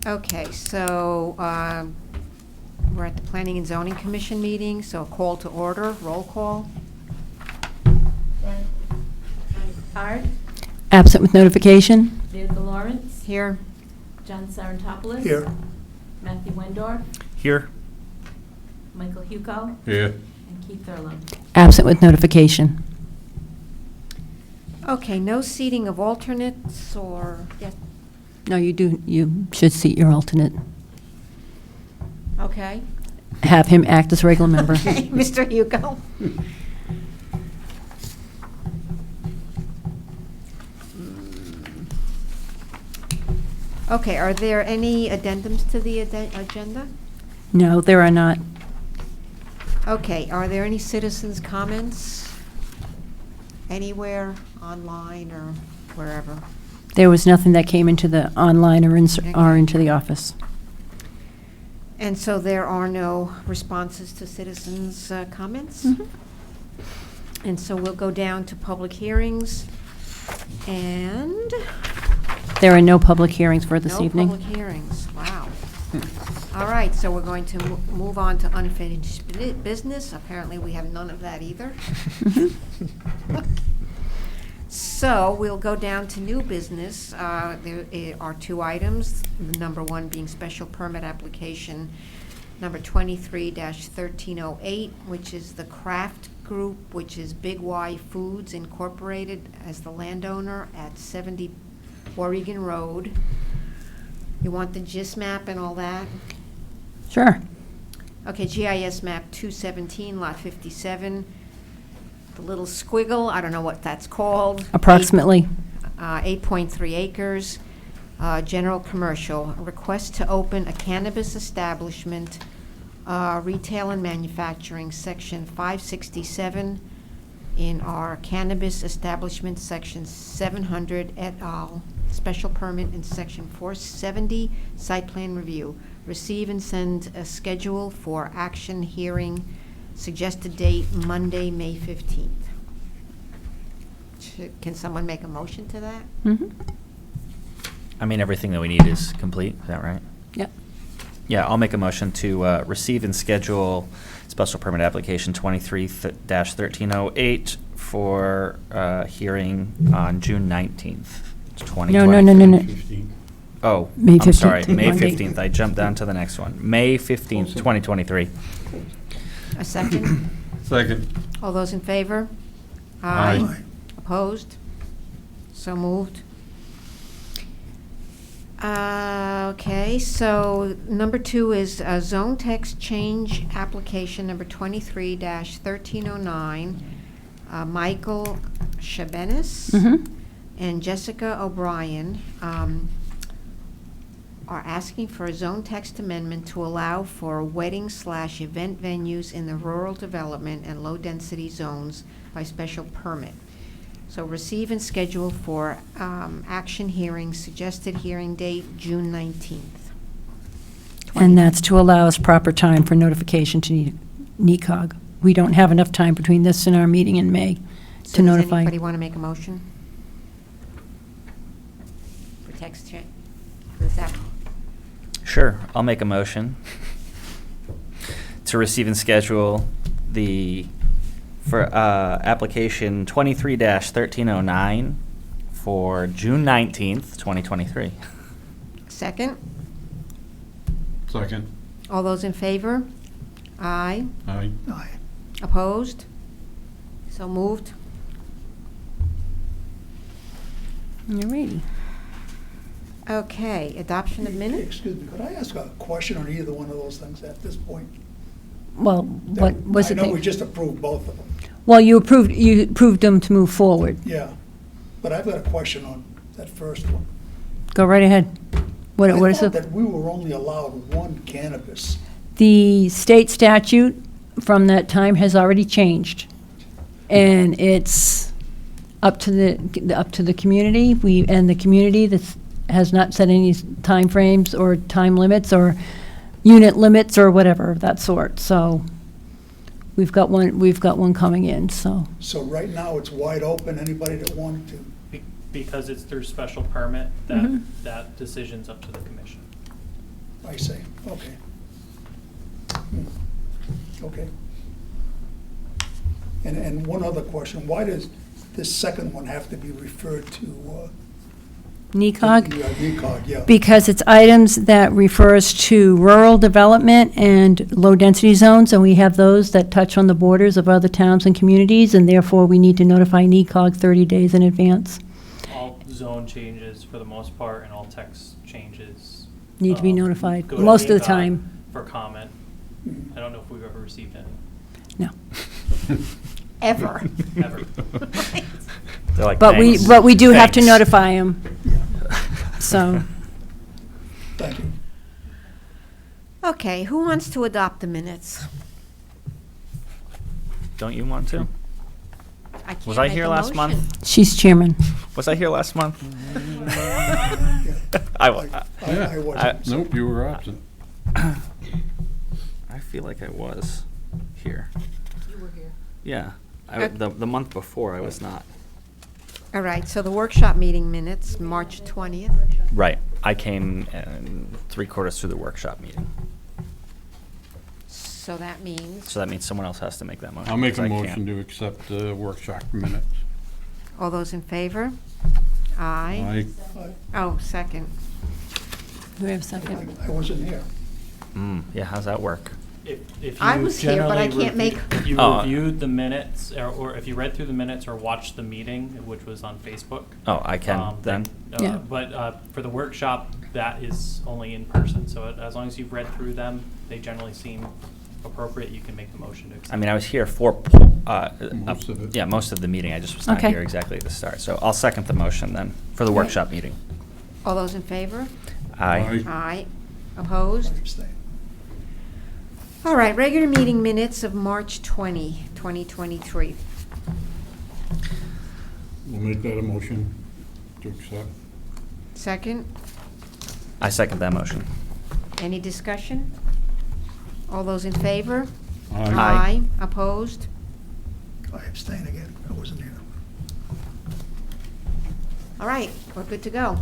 Okay, so we're at the Planning and Zoning Commission meeting, so call to order, roll call. Hard, Absent with notification. Vivica Lawrence, Here. John Sarantopoulos. Here. Matthew Wendorf, Here. Michael Hugo, Here. and Keith Thurlow. Absent with notification. Okay, no seating of alternates or, yes, No, you should seat your alternate. okay. Have him act as regular member. Okay, Mr. Hugo. Okay, are there any addendums to the agenda? No, there are not. Okay, are there any citizens' comments anywhere, online or wherever? There was nothing that came into the online or Okay. into the office. And so there are no responses to citizens' comments? Mhm. And so we'll go down to public hearings, and There are no public hearings for this evening. no public hearings, wow. All right, so we're going to move on to unfinished business. Apparently, we have none of that either. Mhm. So we'll go down to new business. There are two items, number one being special permit application number 23-1308, which is the Kraft Group, which is Big Y Foods Incorporated as the landowner at 70 Oregon Road. You want the GIS map and all that? Sure. Okay, GIS map 217, lot 57. The little squiggle, I don't know what that's called. Approximately. 8.3 acres, general commercial. A request to open a cannabis establishment, retail and manufacturing, section 567, in our cannabis establishment, section 700 et al. Special permit in section 470, site plan review. Receive and send a schedule for action hearing, suggested date Monday, May 15th. Can someone make a motion to that? Mhm. I mean, everything that we need is complete, is that right? Yep. Yeah, I'll make a motion to receive and schedule special permit application 23-1308 for hearing on June 19th, 2020. No. Oh, May I'm 15th, sorry, May Monday. 15th. I jumped down to the next one. May 15th, 2023. A second? Second. All those in favor? Aye. Opposed? So moved. Okay, so number two is zone text change application number 23-1309. Michael Shabenis Mhm. and Jessica O'Brien are asking for a zone text amendment to allow for wedding/event venues in the rural development and low-density zones by special permit. So receive and schedule for action hearing, suggested hearing date, June 19th. And that's to allow us proper time for notification to NECOG. We don't have enough time between this and our meeting in May So to does notify. anybody want to make a motion? For text change? Is that, Sure, I'll make a motion to receive and schedule for application 23-1309 for June 19th, 2023. second? Second. All those in favor? Aye. Aye. Opposed? So moved. Alrighty. Okay, adoption of minutes? Excuse me, could I ask a question on either one of those things at this point? Well, what was it? I know we just approved both of them, Well, you approved them to move forward. yeah, but I've got a question on that first one. Go right ahead. What is I it? thought that we were only allowed one cannabis. The state statute from that time has already changed, and it's up to the community. The community that has not set any timeframes or time limits or unit limits or whatever of that sort. So we've got one coming in. So So right now, it's wide open, anybody that wanted to. Because it's through special permit, Mhm. that decision's up to the commission. I see, okay. Okay. And one other question, why does this second one have to be referred to? NECOG? Yeah, NECOG, yeah. Because it's items that refers to rural development and low-density zones, and we have those that touch on the borders of other towns and communities, and therefore we need to notify NECOG 30 days in advance. All zone changes for the most part and all text changes. Need to be notified, go to most of the NECOG time. For comment. I don't know if we've ever received any, No. Ever. ever. They're like, But "Thanks." we do have to Thanks. notify them, so. Thank you. Okay, who wants to adopt the minutes? Don't you want to? I can't Was I make here a last motion. month? She's chairman. Was I here last month? Yeah. I I wasn't. Nope, you were absent. I feel like I was here. You were here. Yeah, Okay. the month before I was not. All right, so the workshop meeting minutes, March 20th. Right, I came 3/4 through the workshop meeting. So that means, So that means someone else has to make that motion. I'll make a 'cause I can't. motion to accept the workshop minutes. all those in favor? Aye. Oh, second. Do we have a second? I wasn't here. Yeah, how's that work? If I you was here, but I generally can't make- If you Oh. reviewed the minutes, or if you read through the minutes or watched the meeting, which was on Facebook. Oh, I can then? Yeah. But for the workshop, that is only in person, so as long as you've read through them, they generally seem appropriate, you can make the motion to accept. I mean, I was here for, Most of it. yeah, most of the meeting, I just was not Okay. here exactly at the start. So I'll second the motion then, for the workshop meeting. All those in favor? Aye. Aye. I Opposed? abstain. All right, regular meeting minutes of March 20, 2023. We'll make that a motion to accept. Second, I second that motion. any discussion? All those in favor? Aye. Opposed? I abstain again, I wasn't here. All right, we're good to go.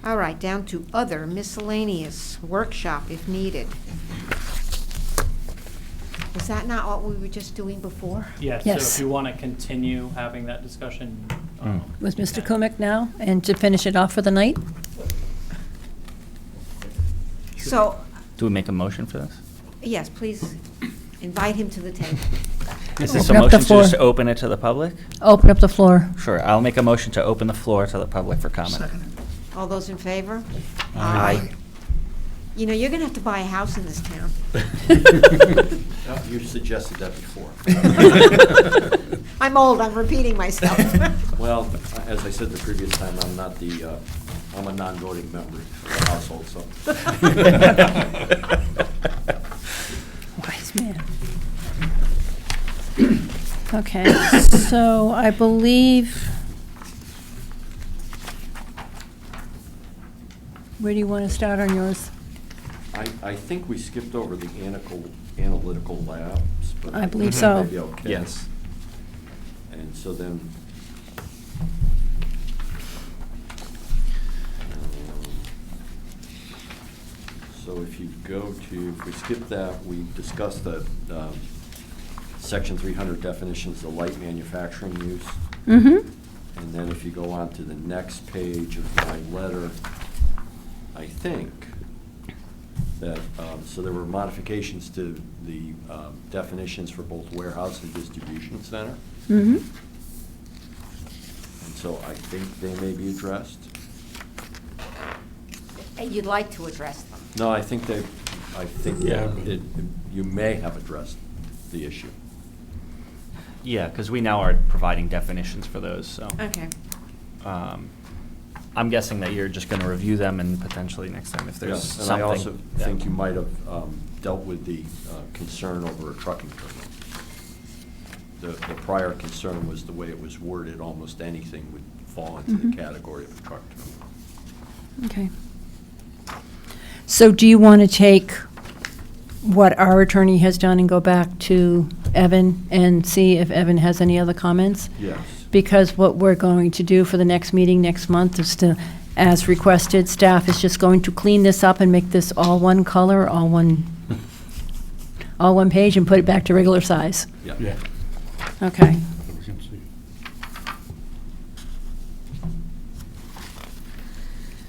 All right, down to other miscellaneous workshop if needed. Was that not what we were just doing before? Yes, so Yes. if you want to continue having that discussion. Was Mr. Kumic now, and to finish it off for the night? So, Do we make a motion for this? yes, please invite him to the table. Is this a Open up the motion to floor. just open it to the public? Open up the floor. Sure, I'll make a motion to open the floor to the public for comment. Second. All those in favor? Aye. You know, you're gonna have to buy a house in this town. You suggested that before. I'm old, I'm repeating myself. Well, as I said the previous time, I'm not the, I'm a non-voting member of the household, so. Wise man. Okay, so I believe, where do you want to start on yours? I think we skipped over the analytical labs, but. I believe so. Maybe okay. Yes. And so then. So if you go to, if we skip that, we discussed the Section 300 definitions of light manufacturing use. Mm-hmm. And then if you go on to the next page of my letter, I think that, so there were modifications to the definitions for both warehouse and distribution center. Mm-hmm. And so I think they may be addressed. You'd like to address them. No, I think they, I think Yeah, but- you may have addressed the issue. Yeah, because we now are providing definitions for those, so. Okay. I'm guessing that you're just going to review them and potentially next time if there's Yes, something. and I also that- think you might have dealt with the concern over a trucking terminal. The prior concern was the way it was worded, almost anything would fall into the Mhm. category of a truck terminal. Okay. So do you want to take what our attorney has done and go back to Evan and see if Evan has any other comments? Yes. Because what we're going to do for the next meeting next month is to as requested. Staff is just going to clean this up and make this all one color, all one page, and put it back to regular size. Yeah. Yeah, Okay. so we can see.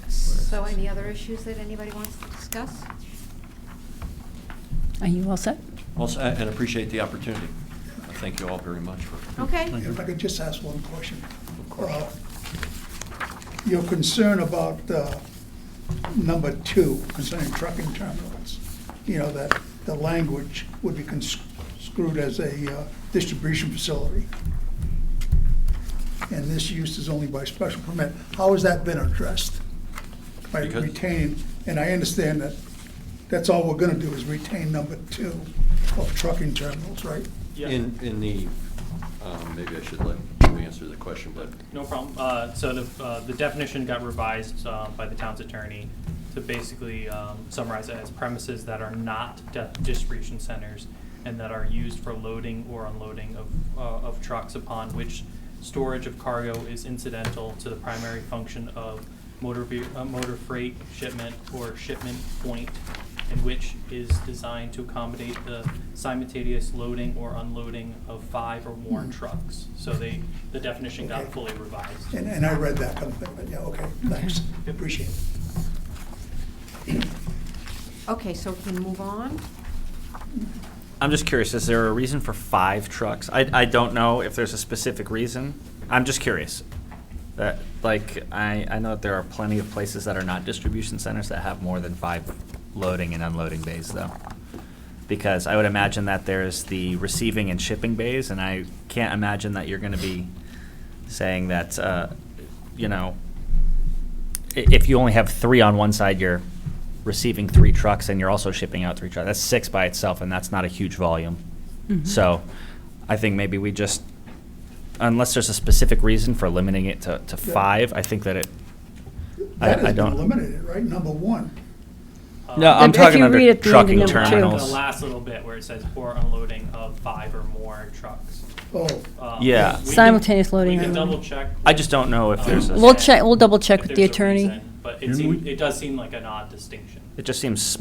So any other issues that anybody wants to discuss? Are you all set? Also, and appreciate the opportunity. Thank you all very much for. Okay. If I could just ask one question. Your concern about number 2 concerning trucking terminals, you know, that the language would be construed as a distribution facility, and this use is only by special permit. How has that been addressed? By Because- retaining, and I understand that that's all we're gonna do is retain number 2 of trucking terminals, right? Yeah. In the, maybe I should let you answer the question, but No problem. So the definition got revised by the town's attorney to basically summarize it as premises that are not distribution centers and that are used for loading or unloading of trucks upon which storage of cargo is incidental to the primary function of motor freight shipment or shipment point, and which is designed to accommodate the simultaneous loading or unloading of 5 or more trucks. So the definition got Okay. fully revised. And I read that kind of thing, but yeah, okay, thanks, appreciate it. Okay, so we can move on. I'm just curious, is there a reason for 5 trucks? I don't know if there's a specific reason. I'm just curious. That, like, I know that there are plenty of places that are not distribution centers that have more than 5 loading and unloading bays, though. Because I would imagine that there's the receiving and shipping bays, and I can't imagine that you're gonna be saying that, you know, if you only have 3 on one side, you're receiving 3 trucks and you're also shipping out 3 trucks. That's 6 by itself, and that's not a huge volume. So I think maybe we just, unless there's a specific reason for limiting it to 5, I think that it, That I has been don't. eliminated, right, number 1? No, I'm If talking you under read at the end of trucking number two. terminals. The last little bit where it says for unloading of 5 or more trucks. Oh, Yeah. We can- Simultaneous loading We and can unloading. double check. I just don't know if there's a. We'll double check if with the there's a attorney. reason, But Didn't we- it does seem like an odd distinction. It just seems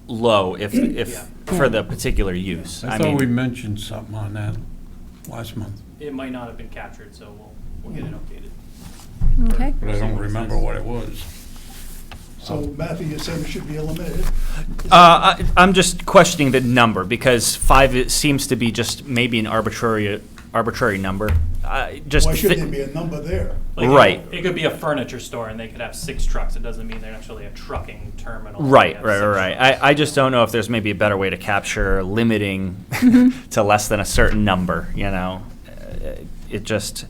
low if Yeah. for the particular use. I thought we mentioned something on that last month, It might not have been captured, so we'll get it updated. Okay. but I don't remember what it was. so Matthew, you're saying it should be eliminated? I'm just questioning the number because 5 seems to be just maybe an arbitrary number. Just Why should thi- there be a number there? Like, Right. It could be a furniture store and they could have 6 trucks. It doesn't mean they're actually a trucking terminal. Right, They have right, 6 right. trucks. I just don't know if there's maybe a better way to capture limiting to less than a certain number, you know? It just,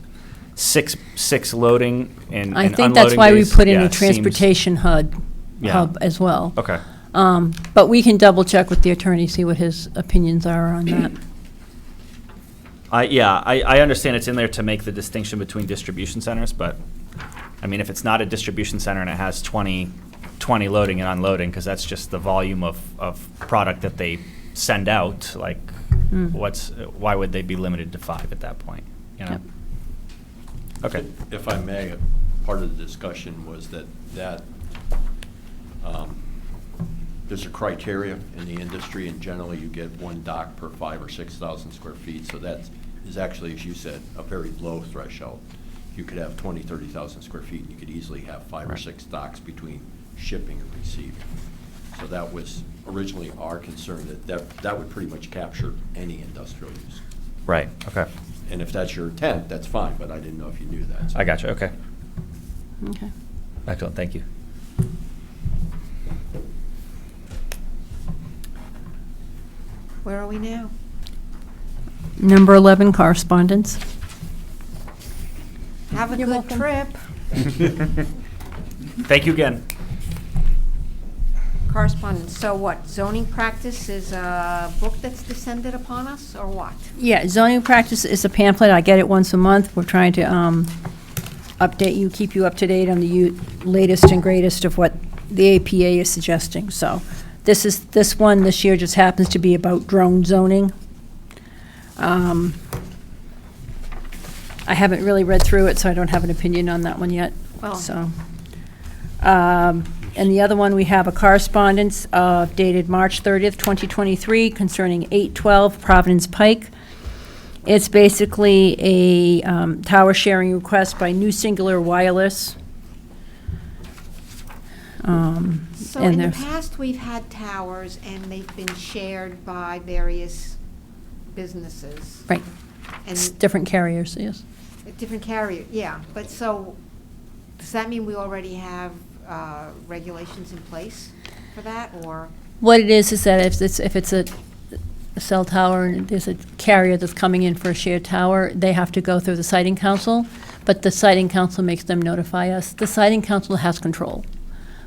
six loading and I and think that's unloading why we bays, put in yeah, a it seems- transportation hub Yeah. as well. Okay. But we can double check with the attorney, see what his opinions are on that. I understand it's in there to make the distinction between distribution centers, but, I mean, if it's not a distribution center and it has 20 loading and unloading, because that's just the volume of product that they send out, like, why would they be limited to 5 at that point, you know? Yep. Okay. if I may, part of the discussion was that there's a criteria in the industry, and generally you get 1 dock per 5,000 or 6,000 square feet. So that is actually, as you said, a very low threshold. You could have 20, 30,000 square feet, and you could easily have 5 or Right. 6 docks between shipping and receiving. So that was originally our concern, that would pretty much capture any industrial use. Right, okay. And if that's your intent, that's fine, but I didn't know if you knew that. so. I got you, okay. Okay. Excellent, thank you. Where are we now? Number 11, correspondence. Have a You're good welcome. trip. Thank you again. Correspondence, so what, zoning practice is a book that's descended upon us, or what? Yeah, zoning practice is a pamphlet. I get it once a month. We're trying to update you, keep you up to date on the latest and greatest of what the APA is suggesting. So this one this year just happens to be about drone zoning. I haven't really read through it, so I don't have an opinion on that one yet. Well, So, And the other one, we have a correspondence dated March 30th, 2023 concerning 812 Providence Pike. It's basically a tower sharing request by New Singular Wireless. So And in the there's- past, we've had towers, and they've been shared by various businesses. Right, And different carriers, yes. different carrier, yeah. But so, does that mean we already have regulations in place for that, or? What it is that if it's a cell tower and there's a carrier that's coming in for a shared tower, they have to go through the siting council, but the siting council makes them notify us. The siting council has control.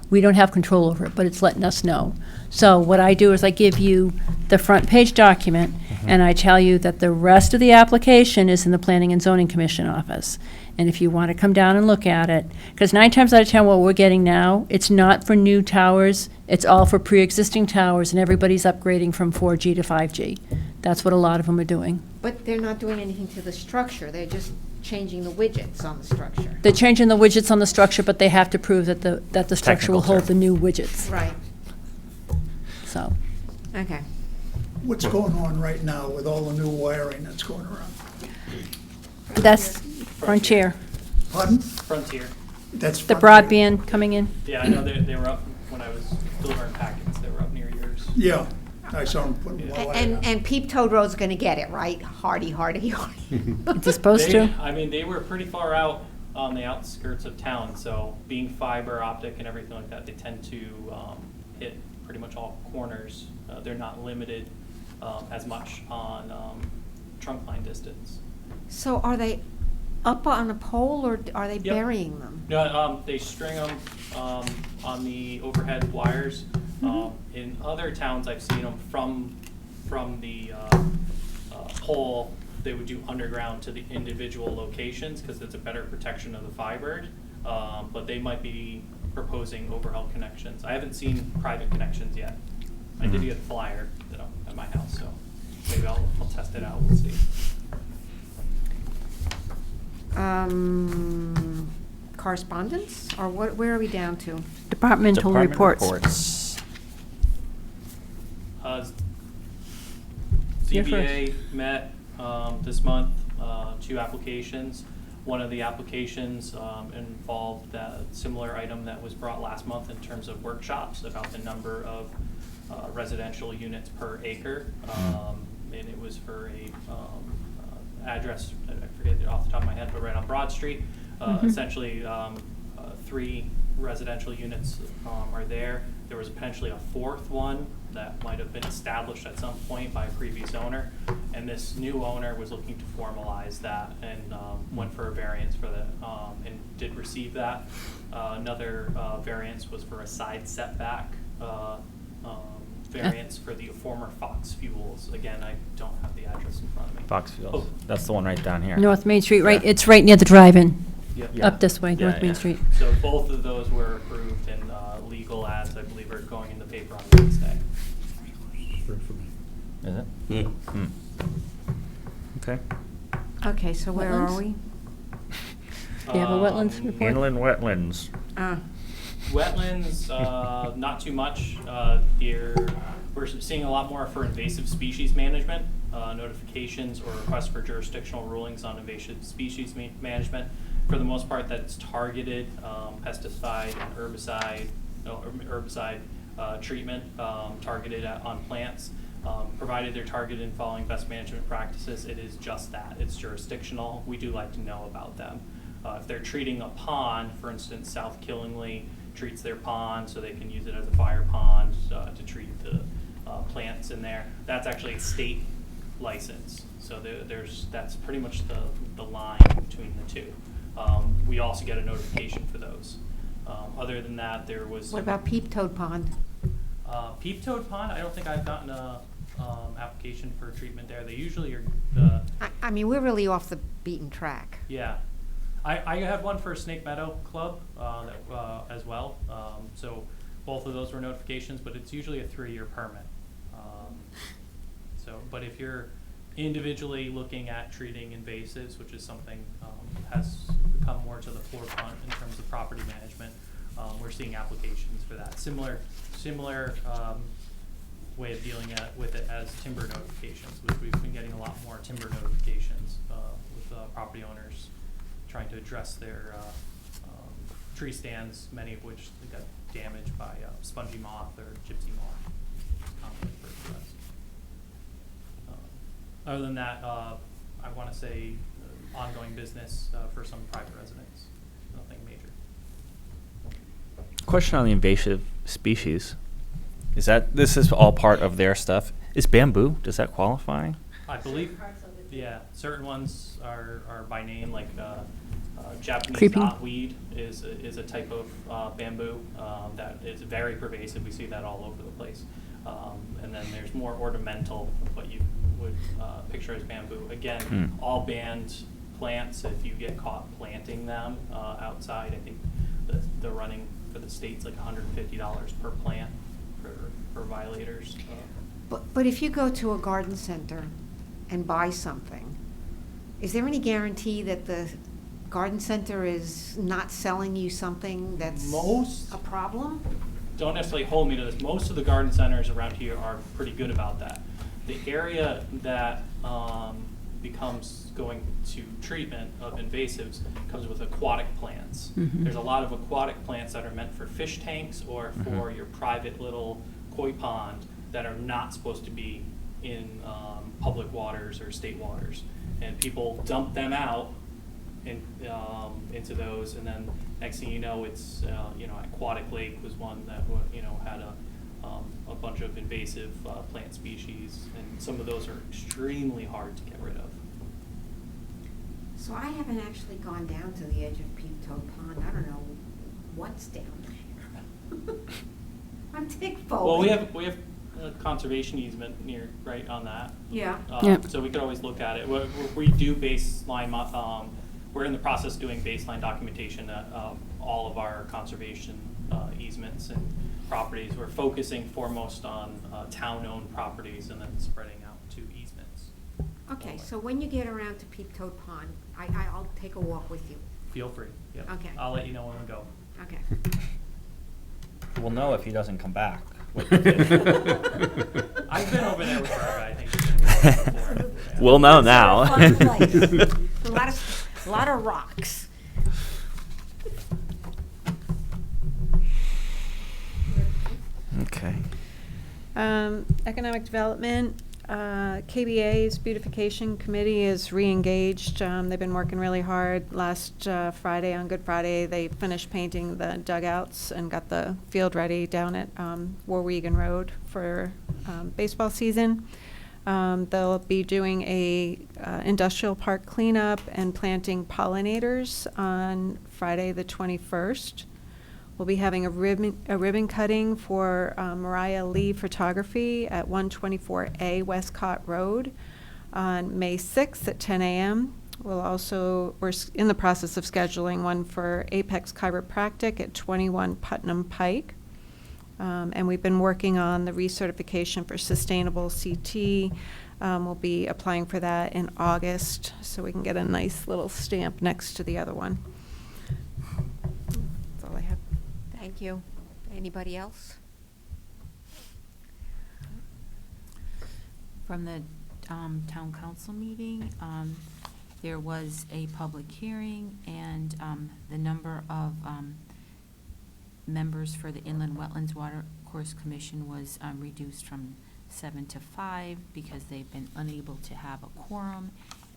We don't have control over it, but it's letting us know. So what I do is I give you the front page document, and I tell you that the rest of the application is in the Planning and Zoning Commission office. And if you want to come down and look at it, because 9 times out of 10, what we're getting now, it's not for new towers, it's all for pre-existing towers, and everybody's upgrading from 4G to 5G. That's what a lot of them are doing. But they're not doing anything to the structure, they're just changing the widgets on the structure. They're changing the widgets on the structure, but they have to prove that the structure will Technical hold term. the new widgets, Right, so. okay. What's going on right now with all the new wiring that's going around? That's Frontier, Pardon? Frontier. That's the Frontier. broadband coming in. Yeah, I know they were up when I was delivering packets. They were up near yours. Yeah, I saw them putting wire And, out. and Peep Toad Road's gonna get it, right? Hardy. It's supposed to. I mean, they were pretty far out on the outskirts of town, so being fiber optic and everything like that, they tend to hit pretty much all corners. They're not limited as much on trunk line distance. So are they up on a pole, or are they Yep. burying them? No, they string them on the overhead wires. In other towns, I've seen them from the pole. They would do underground to the individual locations because it's a better protection of the fiber. But they might be proposing overhead connections. I haven't seen private connections yet. I did get a flyer at my house, so maybe I'll test it out. We'll see. Correspondence, or what, where are we down to? Departmental Department reports. You're ZBA met this month, 2 applications. One of the applications involved that similar item that was brought last month in terms of workshops about the number of residential units per acre. And it was for a address, I forget it off the top of my head, but right on Broad Street. Essentially, 3 residential units are there. There was potentially a 4th one that might have been established at some point by a previous owner. And this new owner was looking to formalize that and went for a variance for that and did receive that. Another variance was for a side setback variance for the former Fox Fuels. Again, I don't have the address in front of me. Foxfield. Oh. That's the one right down here. North Main Street, right, Yeah. it's right near the drive-in, Yep. up this way, Yeah, North Main yeah. Street. So both of those were approved and legal ads, I believe, are going in the paper on Wednesday. Is it? Yeah. Hmm. Okay. Okay, so where are Wetlands? we? Do you have a wetlands report? Inland wetlands. Wetlands, not too much. We're seeing a lot more for invasive species management, notifications or requests for jurisdictional rulings on invasive species management. For the most part, that's targeted pesticide and herbicide treatment targeted on plants. Provided they're targeted and following best management practices, it is just that. It's jurisdictional. We do like to know about them. If they're treating a pond, for instance, South Killingly treats their pond so they can use it as a fire pond to treat the plants in there. That's actually a state license. So that's pretty much the line between the two. We also get a notification for those. Other than that, there was What about Peep Toad Pond? Peep Toad Pond. I don't think I've gotten a application for treatment there. They usually are. I mean, we're really off the beaten track. Yeah, I had one for Snake Meadow Club as well. So both of those were notifications, but it's usually a 3-year permit. But if you're individually looking at treating invasives, which is something has come more to the forefront in terms of property management, we're seeing applications for that. Similar way of dealing with it as timber notifications, which we've been getting a lot more timber notifications with property owners trying to address their tree stands, many of which got damaged by spongy moth or gypsy moth. Common for us. Other than that, I want to say ongoing business for some private residents. Nothing major. Question on the invasive species. This is all part of their stuff? Is bamboo, does that qualify? I believe, yeah, certain ones are by name, like Japanese Creeping. knotweed is a type of bamboo that is very pervasive. We see that all over the place. And then there's more ornamental, what you would picture as bamboo. Again, all banned plants. If you get caught planting them outside, I think they're running for the states like $150 per plant for violators. But if you go to a garden center and buy something, is there any guarantee that the garden center is not selling you something that's Most a problem? don't necessarily hold me to this. Most of the garden centers around here are pretty good about that. The area that becomes going to treatment of invasives comes with aquatic plants. There's a lot of aquatic plants that are meant for fish tanks or for your private little koi pond that are not supposed to be in public waters or state waters. And people dump them out into those, and then next thing you know, it's Aquatic Lake was one that had a bunch of invasive plant species, and some of those are extremely hard to get rid of. So I haven't actually gone down to the edge of Peep Toe Pond. I don't know what's down there. I'm tick phobic. Well, we have a conservation easement right on that. Yeah. Yep. So we could always look at it. We do baseline. We're in the process of doing baseline documentation at all of our conservation easements and properties. We're focusing foremost on town-owned properties and then spreading out to easements. Okay, so when you get around to Peep Toe Pond, I'll take a walk with you. Feel free. Yep. Okay. I'll let you know when we go. Okay. We'll know if he doesn't come back. I've been over there with our guy. I think he's been before. Yeah. We'll know now. Fun place. A lot of rocks. Okay. Economic Development, KBA's Beautification Committee is re-engaged. They've been working really hard. Last Friday, on Good Friday, they finished painting the dugouts and got the field ready down at Warwigan Road for baseball season. They'll be doing a industrial park cleanup and planting pollinators on Friday the 21st. We'll be having a ribbon cutting for Mariah Lee Photography at 124A Westcott Road on May 6th at 10 a.m. We're in the process of scheduling one for Apex Chiropractic at 21 Putnam Pike. And we've been working on the recertification for Sustainable CT. We'll be applying for that in August, so we can get a nice little stamp next to the other one. That's all I have. Thank you. Anybody else? From the town council meeting, there was a public hearing, and the number of members for the Inland Wetlands Watercourse Commission was reduced from 7 to 5 because they've been unable to have a quorum,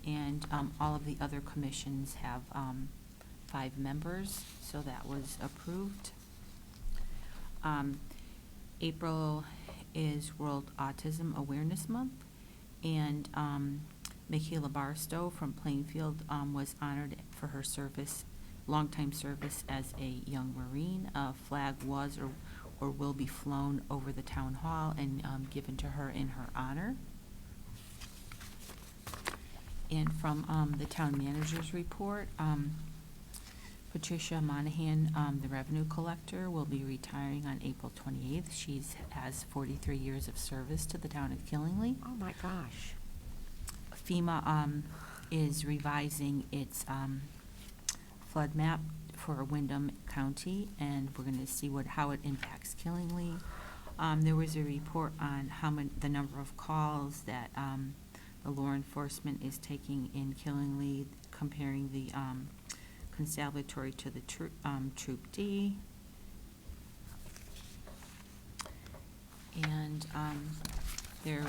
and all of the other commissions have 5 members, so that was approved. April is World Autism Awareness Month, and Michaela Barstow from Plainfield was honored for her longtime service as a young Marine. A flag was or will be flown over the town hall and given to her in her honor. And from the town manager's report, Patricia Monahan, the revenue collector, will be retiring on April 28th. She has 43 years of service to the town of Killingly. Oh, my gosh. FEMA is revising its flood map for Wyndham County, and we're gonna see how it impacts Killingly. There was a report on the number of calls that, the law enforcement is taking in Killingly, comparing the, constabulary to the Troop D. And, there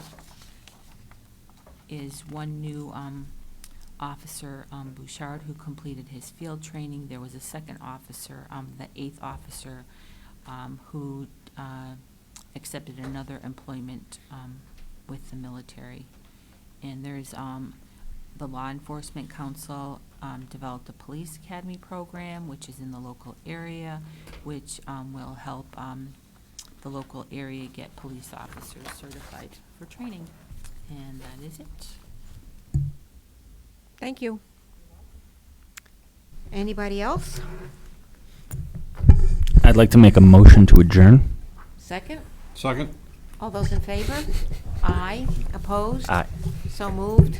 is one new, officer, Bouchard, who completed his field training. There was a second officer, the 8th officer, who accepted another employment with the military. And there's the Law Enforcement Council developed a police academy program, which is in the local area, which will help the local area get police officers certified for training. And that is it. Thank you. Anybody else? I'd like to make a motion to adjourn. Second? Second? All those in favor? Aye. Opposed? Aye. So moved.